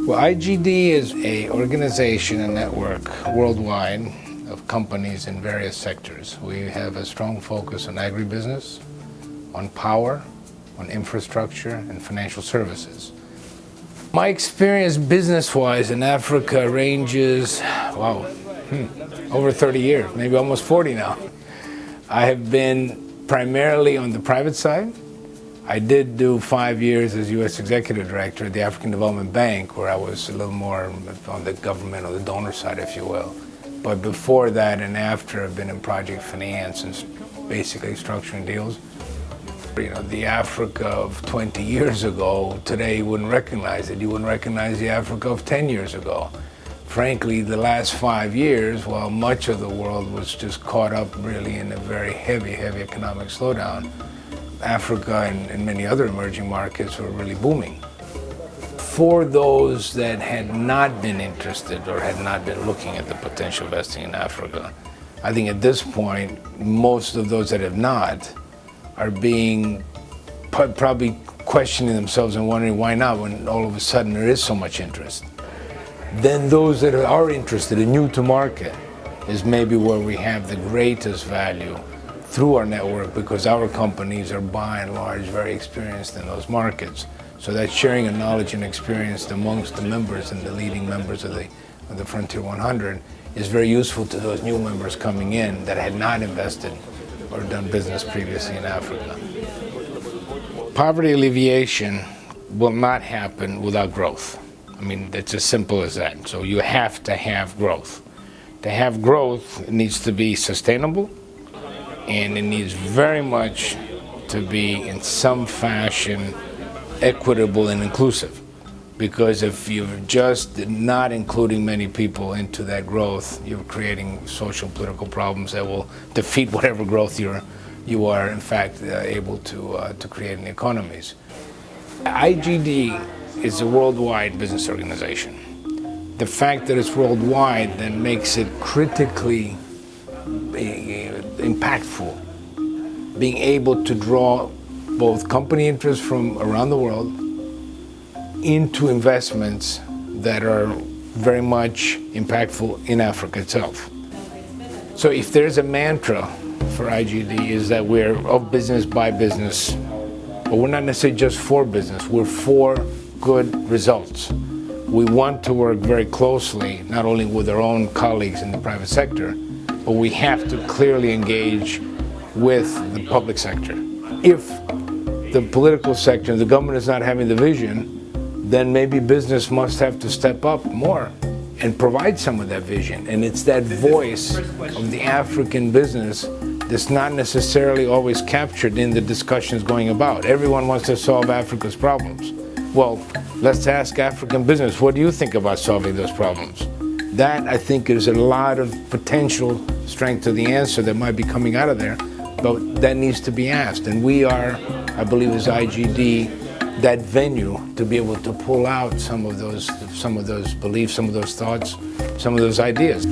Well, IGD is an organization, a network worldwide of companies in various sectors. We have a strong focus on agribusiness, on power, on infrastructure, and financial services. My experience business-wise in Africa ranges, over 30 years, maybe almost 40 now. I have been primarily on the private side. I did do 5 years as U.S. Executive Director at the African Development Bank, where I was a little more on the government or the donor side, if you will. But before that and after, I've been in project finance and basically structuring deals. You know, the Africa of 20 years ago, today you wouldn't recognize it. You wouldn't recognize the Africa of 10 years ago. Frankly, the last 5 years, while much of the world was just caught up really in a very heavy economic slowdown, Africa and many other emerging markets were really booming. For those that had not been interested or had not been looking at the potential investing in Africa, I think at this point, most of those that have not are being probably questioning themselves and wondering why not when all of a sudden there is so much interest. Then those that are interested and new to market is maybe where we have the greatest value through our network, because our companies are by and large very experienced in those markets. So that sharing of knowledge and experience amongst the members and the leading members of the Frontier 100 is very useful to those new members coming in that had not invested or done business previously in Africa. Poverty alleviation will not happen without growth. I mean, it's as simple as that. So you have to have growth. To have growth, it needs to be sustainable, and it needs very much to be in some fashion equitable and inclusive. Because if you're just not including many people into that growth, you're creating social political problems that will defeat whatever growth you are in fact able to create in the economies. IGD is a worldwide business organization. The fact that it's worldwide then makes it critically impactful, being able to draw both company interests from around the world into investments that are very much impactful in Africa itself. So if there's a mantra for IGD is that we're of business by business, but we're not necessarily just for business, we're for good results. We want to work very closely, not only with our own colleagues in the private sector, but we have to clearly engage with the public sector. If the political sector, the government is not having the vision, then maybe business must have to step up more and provide some of that vision. And it's that voice of the African business that's not necessarily always captured in the discussions going about. Everyone wants to solve Africa's problems. Well, let's ask African business, what do you think about solving those problems? That, I think, is a lot of potential strength to the answer that might be coming out of there, but that needs to be asked. And we are, I believe, as IGD, that venue to be able to pull out some of those beliefs, some of those thoughts, some of those ideas.